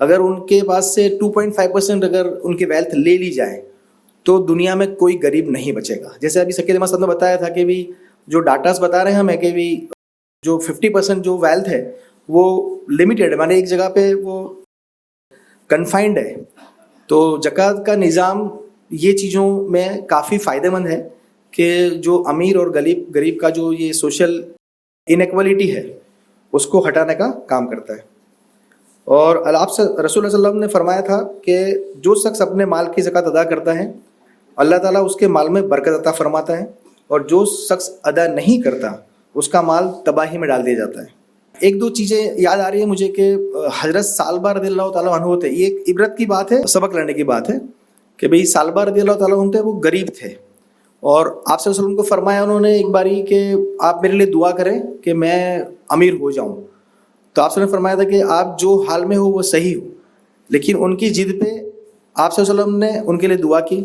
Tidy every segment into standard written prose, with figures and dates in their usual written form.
اگر ان کے پاس سے 2.5% اگر ان کی ویلتھ لے لی جائے تو دنیا میں کوئی غریب نہیں بچے گا. جیسے ابھی سکیر احمد صاحب نے بتایا تھا کہ بھی جو ڈاٹاز بتا رہے ہیں ہمیں کہ بھی جو 50% جو ویلتھ ہے وہ لمیٹیڈ ہے, مانے ایک جگہ پہ وہ کنفائنڈ ہے. تو زکوٰۃ کا نظام یہ چیزوں میں کافی فائدہ مند ہے کہ جو امیر اور غریب کا جو یہ سوشل انیکوالٹی ہے اس کو ہٹانے کا کام کرتا ہے. اور آپ سے رسول اللہ صلی اللہ علیہ وسلم نے فرمایا تھا کہ جو شخص اپنے مال کی زکوٰۃ ادا کرتا ہے اللہ تعالیٰ اس کے مال میں برکت عطا فرماتا ہے, اور جو شخص ادا نہیں کرتا اس کا مال تباہی میں ڈال دیا جاتا ہے. ایک دو چیزیں یاد آ رہی ہیں مجھے کہ حضرت ثعلبہ رضی اللہ تعالیٰ عنہ تھے. یہ ایک عبرت کی بات ہے, سبق لینے کی بات ہے کہ بھئی ثعلبہ رضی اللہ تعالیٰ عنہ تھے, وہ غریب تھے, اور آپ صلی اللہ علیہ وسلم کو فرمایا انہوں نے ایک باری کہ آپ میرے لیے دعا کریں کہ میں امیر ہو جاؤں. تو آپ صلی اللہ علیہ وسلم نے فرمایا تھا کہ آپ جو حال میں ہو وہ صحیح ہو, لیکن ان کی ضد پہ آپ صلی اللہ علیہ وسلم نے ان کے لیے دعا کی,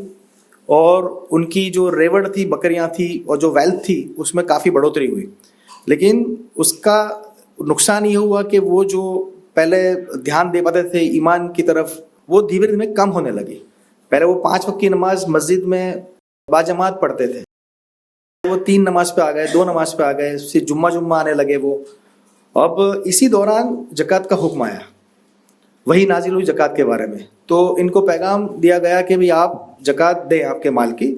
اور ان کی جو ریوڑ تھی, بکریاں تھی, اور جو ویلتھ تھی اس میں کافی بڑھوتری ہوئی. لیکن اس کا نقصان یہ ہوا کہ وہ جو پہلے دھیان دے پاتے تھے ایمان کی طرف, وہ دھیرے دھیرے کم ہونے لگی. پہلے وہ 5 وقت کی نماز مسجد میں باجماعت پڑھتے تھے, وہ 3 نماز پہ آ گئے, 2 نماز پہ آ گئے, پھر جمعہ آنے لگے وہ. اب اسی دوران زکوٰۃ کا حکم آیا, وہی نازل ہوئی زکوٰۃ کے بارے میں. تو ان کو پیغام دیا گیا کہ بھئی آپ زکوٰۃ دیں آپ کے مال کی.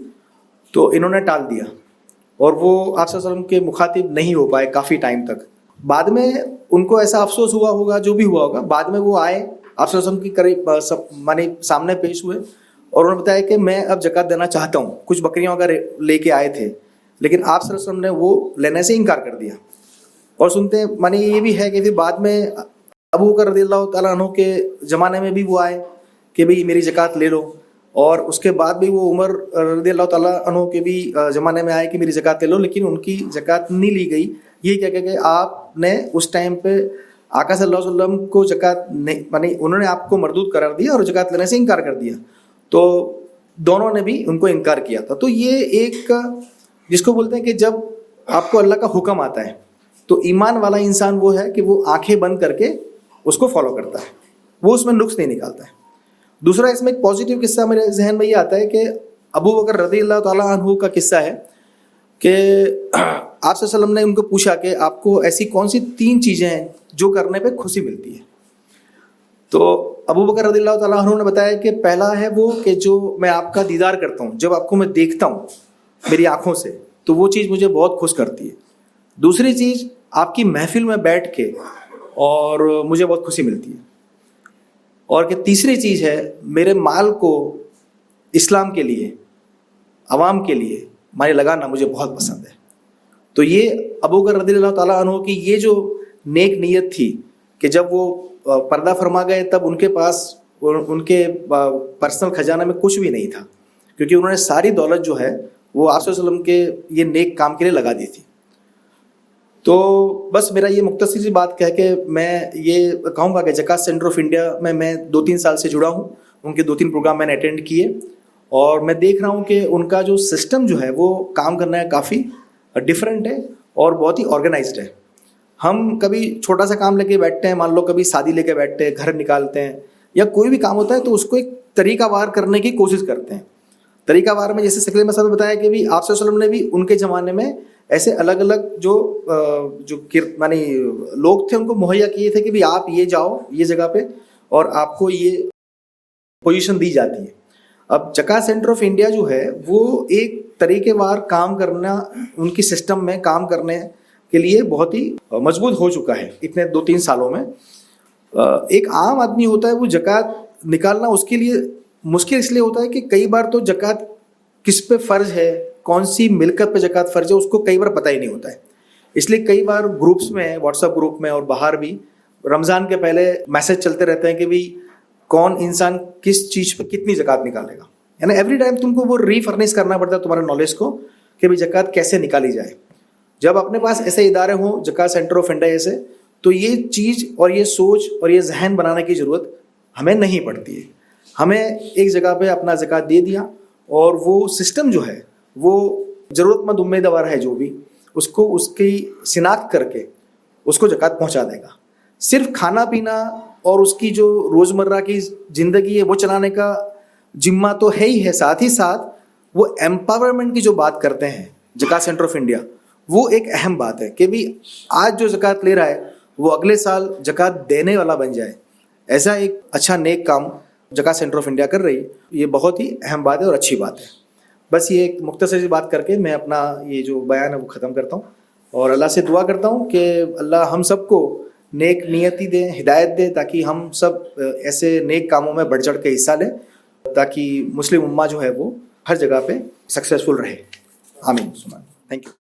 تو انہوں نے ٹال دیا, اور وہ آپ صلی اللہ علیہ وسلم کے مخاطب نہیں ہو پائے کافی ٹائم تک. بعد میں ان کو ایسا افسوس ہوا ہوگا, جو بھی ہوا ہوگا, بعد میں وہ آئے آپ صلی اللہ علیہ وسلم کی قریب مانے سامنے پیش ہوئے, اور انہوں نے بتایا کہ میں اب زکوٰۃ دینا چاہتا ہوں. کچھ بکریاں اگر لے کے آئے تھے, لیکن آپ صلی اللہ علیہ وسلم نے وہ لینے سے انکار کر دیا. اور سنتے مانے یہ بھی ہے کہ پھر بعد میں ابو بکر رضی اللہ تعالیٰ عنہ کے زمانے میں بھی وہ آئے کہ بھئی میری زکوٰۃ لے لو, اور اس کے بعد بھی وہ عمر رضی اللہ تعالیٰ عنہ کے بھی زمانے میں آئے کہ میری زکوٰۃ لے لو, لیکن ان کی زکوٰۃ نہیں لی گئی. یہ کیا کہ آپ نے اس ٹائم پہ آقا صلی اللہ علیہ وسلم کو زکوٰۃ نہیں, مانے انہوں نے آپ کو مردود قرار دیا اور زکوٰۃ لینے سے انکار کر دیا. تو دونوں نے بھی ان کو انکار کیا تھا. تو یہ ایک جس کو بولتے ہیں کہ جب آپ کو اللہ کا حکم آتا ہے تو ایمان والا انسان وہ ہے کہ وہ آنکھیں بند کر کے اس کو فالو کرتا ہے, وہ اس میں نقص نہیں نکالتا ہے. دوسرا اس میں ایک پازیٹیو قصہ میرے ذہن میں یہ آتا ہے کہ ابو بکر رضی اللہ تعالیٰ عنہ کا قصہ ہے کہ آپ صلی اللہ علیہ وسلم نے ان کو پوچھا کہ آپ کو ایسی کون سی 3 چیزیں ہیں جو کرنے پہ خوشی ملتی ہے. تو ابو بکر رضی اللہ تعالیٰ عنہ نے بتایا کہ پہلا ہے وہ کہ جو میں آپ کا دیدار کرتا ہوں, جب آپ کو میں دیکھتا ہوں میری آنکھوں سے تو وہ چیز مجھے بہت خوش کرتی ہے. دوسری چیز آپ کی محفل میں بیٹھ کے اور مجھے بہت خوشی ملتی ہے. اور کہ تیسری چیز ہے میرے مال کو اسلام کے لیے, عوام کے لیے مانے لگانا مجھے بہت پسند ہے. تو یہ ابو بکر رضی اللہ تعالیٰ عنہ کی یہ جو نیک نیت تھی کہ جب وہ پردہ فرما گئے تب ان کے پاس ان کے پرسنل خزانہ میں کچھ بھی نہیں تھا, کیونکہ انہوں نے ساری دولت جو ہے وہ آپ صلی اللہ علیہ وسلم کے یہ نیک کام کے لیے لگا دی تھی. تو بس میرا یہ مختصر سی بات کہہ کے میں یہ کہوں گا کہ زکوٰۃ سینٹر آف انڈیا میں 2-3 سال سے جڑا ہوں. ان کے 2-3 پروگرام میں نے اٹینڈ کیے, اور میں دیکھ رہا ہوں کہ ان کا جو سسٹم جو ہے وہ کام کرنا ہے کافی ڈفرینٹ ہے اور بہت ہی آرگنائزڈ ہے. ہم کبھی چھوٹا سا کام لے کے بیٹھتے ہیں, مان لو کبھی شادی لے کے بیٹھتے ہیں, گھر نکالتے ہیں, یا کوئی بھی کام ہوتا ہے تو اس کو ایک طریقہ وار کرنے کی کوشش کرتے ہیں. طریقہ وار میں جیسے سکلے مسئلہ بتایا کہ بھی آپ صلی اللہ علیہ وسلم نے بھی ان کے زمانے میں ایسے الگ الگ جو مانی لوگ تھے ان کو مہیا کیے تھے کہ بھی آپ یہ جاؤ یہ جگہ پہ اور آپ کو یہ پوزیشن دی جاتی ہے. اب زکوٰۃ سینٹر آف انڈیا جو ہے وہ ایک طریقے وار کام کرنا, ان کی سسٹم میں کام کرنے کے لیے بہت ہی مضبوط ہو چکا ہے اتنے 2-3 سالوں میں. ایک عام آدمی ہوتا ہے وہ زکوٰۃ نکالنا اس کے لیے مشکل اس لیے ہوتا ہے کہ کئی بار تو زکوٰۃ کس پہ فرض ہے, کون سی ملکت پہ زکوٰۃ فرض ہے, اس کو کئی بار پتہ ہی نہیں ہوتا ہے. اس لیے کئی بار گروپس میں, واٹس ایپ گروپ میں اور باہر بھی رمضان کے پہلے میسج چلتے رہتے ہیں کہ بھی کون انسان کس چیز پہ کتنی زکوٰۃ نکالے گا. یعنی ایوری ٹائم تم کو وہ ری فرنش کرنا پڑتا ہے تمہارے نالج کو کہ بھی زکوٰۃ کیسے نکالی جائے. جب اپنے پاس ایسے ادارے ہوں زکوٰۃ سینٹر آف انڈیا ایسے, تو یہ چیز اور یہ سوچ اور یہ ذہن بنانے کی ضرورت ہمیں نہیں پڑتی ہے. ہمیں ایک جگہ پہ اپنا زکوٰۃ دے دیا اور وہ سسٹم جو ہے وہ ضرورت مند امیدوار ہے جو بھی, اس کو اس کی شناخت کر کے اس کو زکوٰۃ پہنچا دے گا. صرف کھانا پینا اور اس کی جو روزمرہ کی زندگی ہے وہ چلانے کا ذمہ تو ہے ہی ہے، ساتھ ہی ساتھ وہ ایمپاورمنٹ کی جو بات کرتے ہیں زکوٰۃ سینٹر آف انڈیا، وہ ایک اہم بات ہے کہ بھی آج جو زکوٰۃ لے رہا ہے وہ اگلے سال زکوٰۃ دینے والا بن جائے. ایسا ایک اچھا نیک کام زکوٰۃ سینٹر آف انڈیا کر رہی ہے. یہ بہت ہی اہم بات ہے اور اچھی بات ہے. بس یہ ایک مختصر سی بات کر کے میں اپنا یہ جو بیان ہے وہ ختم کرتا ہوں، اور اللہ سے دعا کرتا ہوں کہ اللہ ہم سب کو نیک نیتی دے، ہدایت دے، تاکہ ہم سب ایسے نیک کاموں میں بڑھ چڑھ کے حصہ لیں، تاکہ مسلم امہ جو ہے وہ ہر جگہ پہ سکسیزفل رہے. آمین. Thank you.